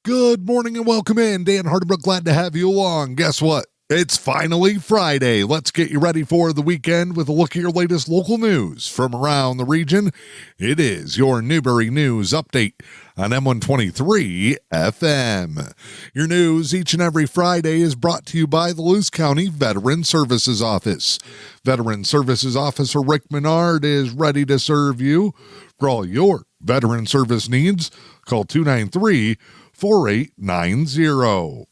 Good morning and welcome in. Dan Hardbrook, glad to have you along. Guess what? It's finally Friday. Let's get you ready for the weekend with a look at your latest local news from around the region. It is your Newberry News Update on M123 FM. Your news each and every Friday is brought to you by the Luce County Veteran Services Office. Veteran Services Officer Rick Menard is ready to serve you. For all your veteran service needs, call 293-4890.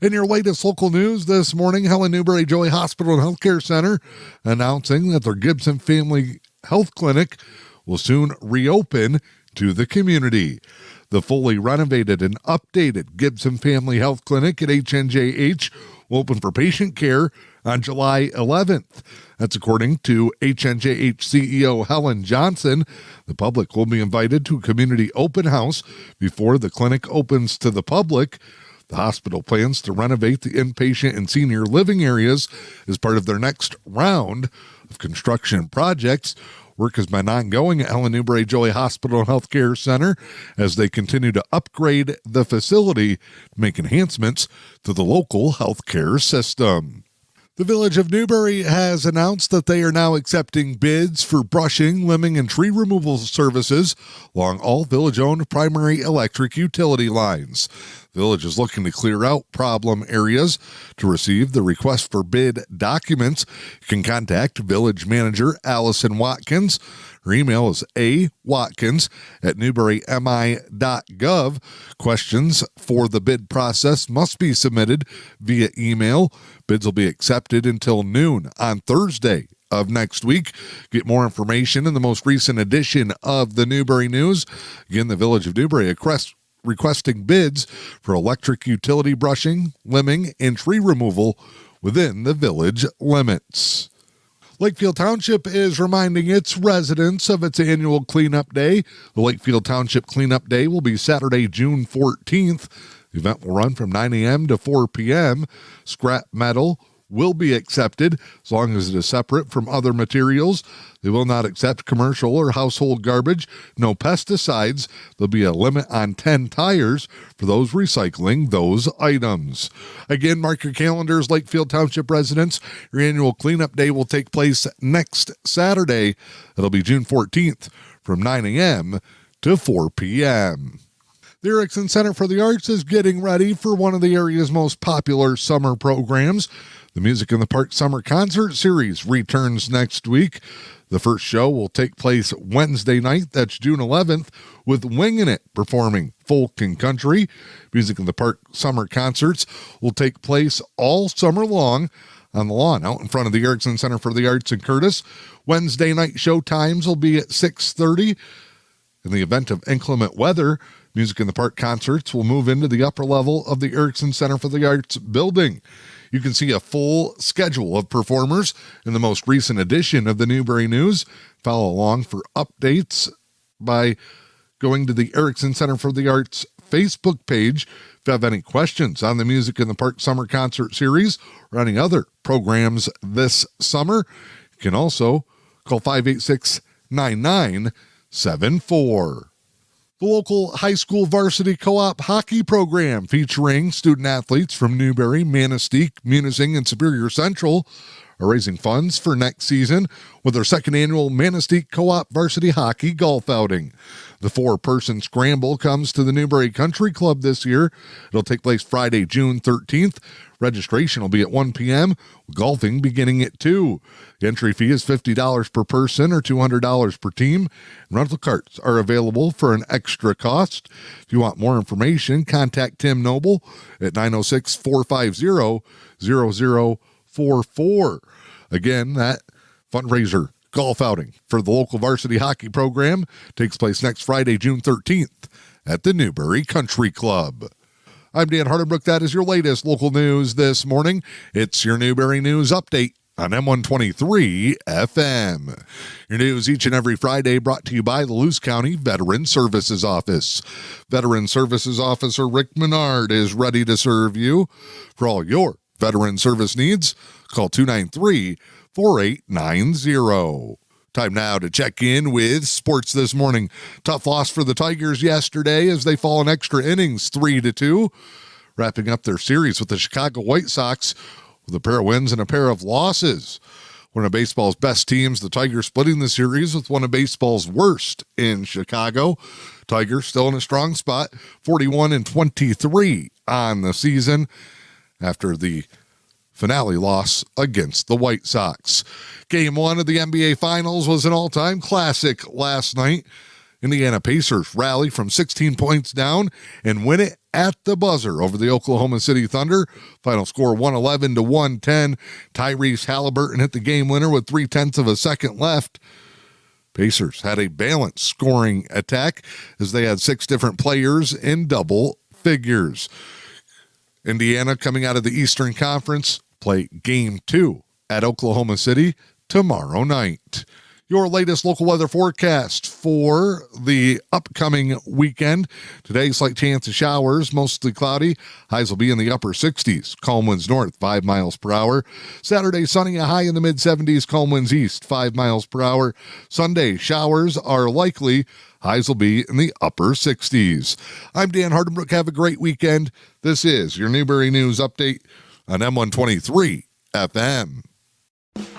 In your latest local news this morning, Helen Newberry Joy Hospital and Healthcare Center announcing that their Gibson Family Health Clinic will soon reopen to the community. The fully renovated and updated Gibson Family Health Clinic at HNJH will open for patient care on July 11th. That's according to HNJH CEO Helen Johnson. The public will be invited to a community open house before the clinic opens to the public. The hospital plans to renovate the inpatient and senior living areas as part of their next round of construction projects. Work has been ongoing at Helen Newberry Joy Hospital and Healthcare Center as they continue to upgrade the facility to make enhancements to the local healthcare system. The Village of Newberry has announced that they are now accepting bids for brushing, limbing, and tree removal services along all village-owned primary electric utility lines. The village is looking to clear out problem areas. To receive the request for bid documents, you can contact Village Manager Allison Watkins. Her email is awatkins@newberrymi.gov. Questions for the bid process must be submitted via email. Bids will be accepted until noon on Thursday of next week. Get more information in the most recent edition of the Newberry News. Again, the Village of Newberry requesting bids for electric utility brushing, limbing, and tree removal within the village limits. Lakefield Township is reminding its residents of its annual cleanup day. The Lakefield Township Cleanup Day will be Saturday, June 14th. The event will run from 9 a.m. to 4 p.m. Scrap metal will be accepted as long as it is separate from other materials. They will not accept commercial or household garbage. No pesticides. There'll be a limit on 10 tires for those recycling those items. Again, mark your calendars, Lakefield Township residents. Your annual cleanup day will take place next Saturday. It'll be June 14th from 9 a.m. to 4 p.m. The Erickson Center for the Arts is getting ready for one of the area's most popular summer programs. The Music in the Park Summer Concert Series returns next week. The first show will take place Wednesday night, that's June 11th, with Wingin' It performing folk and country. Music in the Park Summer Concerts will take place all summer long on the lawn out in front of the Erickson Center for the Arts in Curtis. Wednesday night show times will be at 6:30. In the event of inclement weather, Music in the Park concerts will move into the upper level of the Erickson Center for the Arts building. You can see a full schedule of performers in the most recent edition of the Newberry News. Follow along for updates by going to the Erickson Center for the Arts Facebook page. If you have any questions on the Music in the Park Summer Concert Series or any other programs this summer, you can also call 586-9974. The local high school varsity co-op hockey program featuring student athletes from Newberry, Manistee, Munising, and Superior Central are raising funds for next season with their second annual Manistee Co-op Varsity Hockey Golf Outing. The 4-person scramble comes to the Newberry Country Club this year. It'll take place Friday, June 13th. Registration will be at 1 p.m., with golfing beginning at 2. The entry fee is $50 per person or $200 per team. Rental carts are available for an extra cost. If you want more information, contact Tim Noble at 906-450-0044. Again, that fundraiser golf outing for the local varsity hockey program takes place next Friday, June 13th at the Newberry Country Club. I'm Dan Hardenbrook. That is your latest local news this morning. It's your Newberry News Update on M123 FM. Your news each and every Friday brought to you by the Luce County Veteran Services Office. Veteran Services Officer Rick Menard is ready to serve you. For all your veteran service needs, call 293-4890. Time now to check in with sports this morning. Tough loss for the Tigers yesterday as they fall in extra innings 3-2, wrapping up their series with the Chicago White Sox with a pair of wins and a pair of losses. One of baseball's best teams, the Tigers splitting the series with one of baseball's worst in Chicago. Tigers still in a strong spot, 41-23 on the season after the finale loss against the White Sox. Game 1 of the NBA Finals was an all-time classic last night. Indiana Pacers rally from 16 points down and win it at the buzzer over the Oklahoma City Thunder. Final score 111-110. Tyrese Halliburton hit the game winner with 0.3 of a second left. Pacers had a balanced scoring attack as they had 6 different players in double figures. Indiana, coming out of the Eastern Conference, play Game 2 at Oklahoma City tomorrow night. Your latest local weather forecast for the upcoming weekend. Today, slight chance of showers, mostly cloudy. Highs will be in the upper 60s. Calm winds north, 5 miles per hour. Saturday, sunny, a high in the mid-70s. Calm winds east, 5 miles per hour. Sunday, showers are likely. Highs will be in the upper 60s. I'm Dan Hardenbrook. Have a great weekend. This is your Newberry News Update on M123 FM.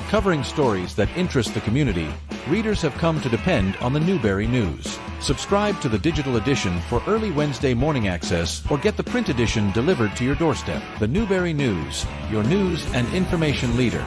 Covering stories that interest the community, readers have come to depend on the Newberry News. Subscribe to the digital edition for early Wednesday morning access or get the print edition delivered to your doorstep. The Newberry News, your news and information leader.